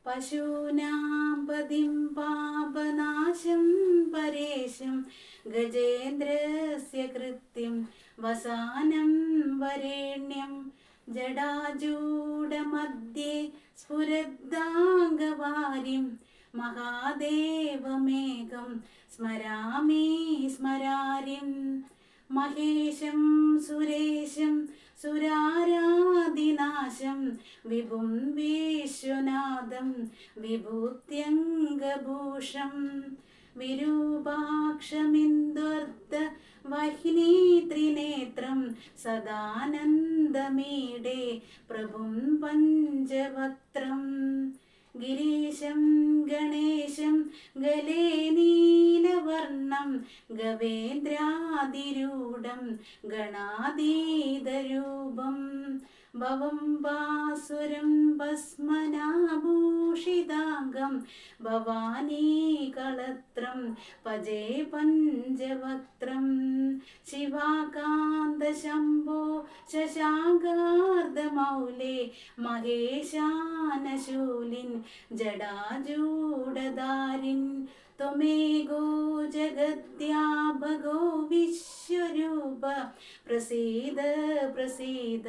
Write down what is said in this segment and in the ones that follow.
പശൂനാം പതിം പാപനാശം പരേശം ഗജേന്ദ്രസ്യ കൃത്യം വസാനം വരേണ്യം ജടാജൂഢമധ്യേ സ്ഫുരദ്ദാംഗവാരിം മഹാദേവമേകം സ്മരാമി സ്മരാരിം മഹേശം സുരേശം സുരാരാദിനാശം വിഭും വിശ്വനാഥം വിഭൂത്യംഗഭൂഷം വിരൂപാക്ഷമിന്ദുർദ്ധ വഹ്നി ത്രിനേത്രം സദാനന്ദമീഡേ പ്രഭും പഞ്ചവക്ത്രം ഗിരീശം ഗണേശം ഗലേ നീലവർണം ഗവേന്ദ്രാതിരൂഢം ഗണാതീതരൂപം ഭവം ഭാസുരം ഭസ്മനാഭൂഷിതാംഗം ഭവാനീകളത്രം ഭജേ പഞ്ചവക്ത്രം ശിവാകാന്തശംഭോ ശശാങ്കാർദ്ധമൗലേ മഹേശാനശൂലിൻ ജടാജൂഢധാരിൻ ത്വമേകോ ജഗദ്വ്യാപകോ വിശ്വരൂപ പ്രസീദ പ്രസീദ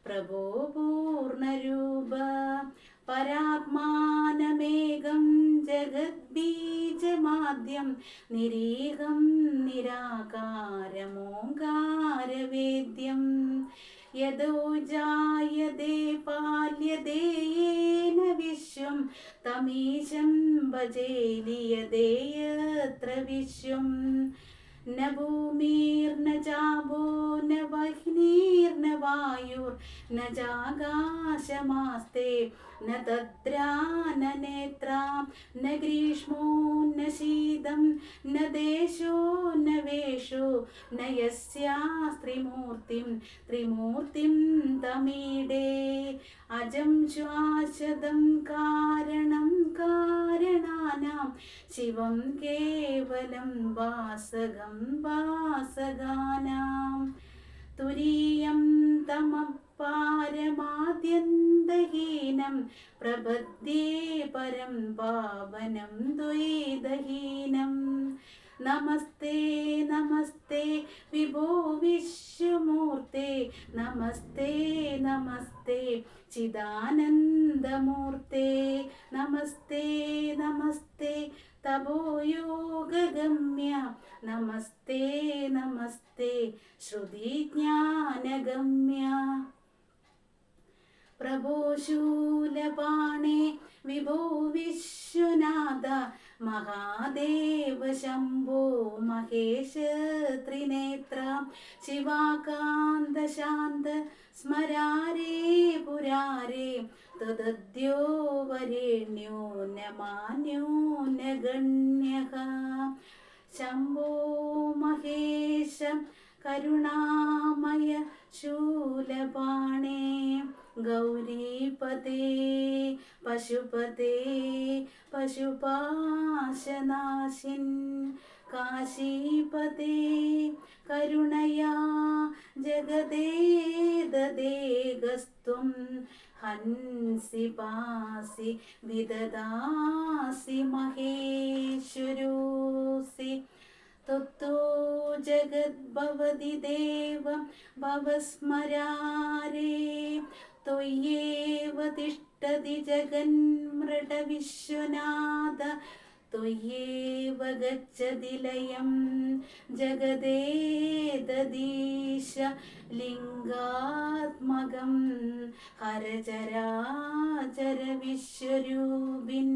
പ്രഭോ പൂർണ്ണരൂപ പരാത്മാനമേകം ജഗദ്ബീജമാദ്യം നിരീഹം നിരാകാരമോങ്കാരവേദ്യം യദോ ജായതേ പാല്യതേ യേന വിശ്വം തമീശം ഭജേ ലീയതേ യത്ര വിശ്വം ന ഭൂമിർന ചാപോ ന വഹ്നിർന വായുർ ന ചാകാശമാസ്തേ ന തദ്രാ ന നേത്രാം ന ഗ്രീഷ്മോ ന ശീതം ന ദേശോ ന വേഷോ ന യസ്യാസ്ത്രിമൂർത്തിം ത്രിമൂർത്തിം തമീഡേ അജം ശ്വാശ്വതം കാരണം കാരണാനാം ശിവം കേവലം വാസകം വാസഗാനാം തുരീയം തമപാരമാദ്യന്തഹീനം പ്രപദ്യേ പരം പാവനം ദ്വൈതഹീനം നമസ്തേ നമസ്തേ വിഭോ വിശ്വമൂർത്തേ നമസ്തേ നമസ്തേ ചിദാനന്ദമൂർത്തേ നമസ്തേ നമസ്തേ തപോയോഗഗമ്യ നമസ്തേ നമസ്തേ ശ്രുതിജ്ഞാനഗമ്യ പ്രഭോ ശൂലപാണേ വിഭോ വിശ്വനാഥ മഹാദേവ ശംഭോ മഹേശ ത്രിനേത്ര ശിവാകാന്ത ശാന്ത സ്മരാരേ പുരാരേ തദ്യോ വരേണ്യോ ന മാന്യോ ന ഗണ്യഃ ശംഭോ മഹേശ കരുണാമയ ശൂലപാണേ ഗൗരീപതേ പശുപതേ പശുപാശനാശിൻ കാശീപതേ കരുണയാ ജഗദേദദേഗസ്ത്വം ഹൻസി പാസി വിദദാസി മഹേശ്വരോസി തത്തോ ജഗദ്ഭവതി ദേവം ഭവസ്മരാരേ ത്വയ്യേവ തിഷ്ഠതി ജഗന്മൃഡവിശ്വനാഥ ത്വയ്യേവ ഗച്ഛതി ലയം ജഗദേതദീശ ലിംഗാത്മകം ഹരചരാചര വിശ്വരൂപിൻ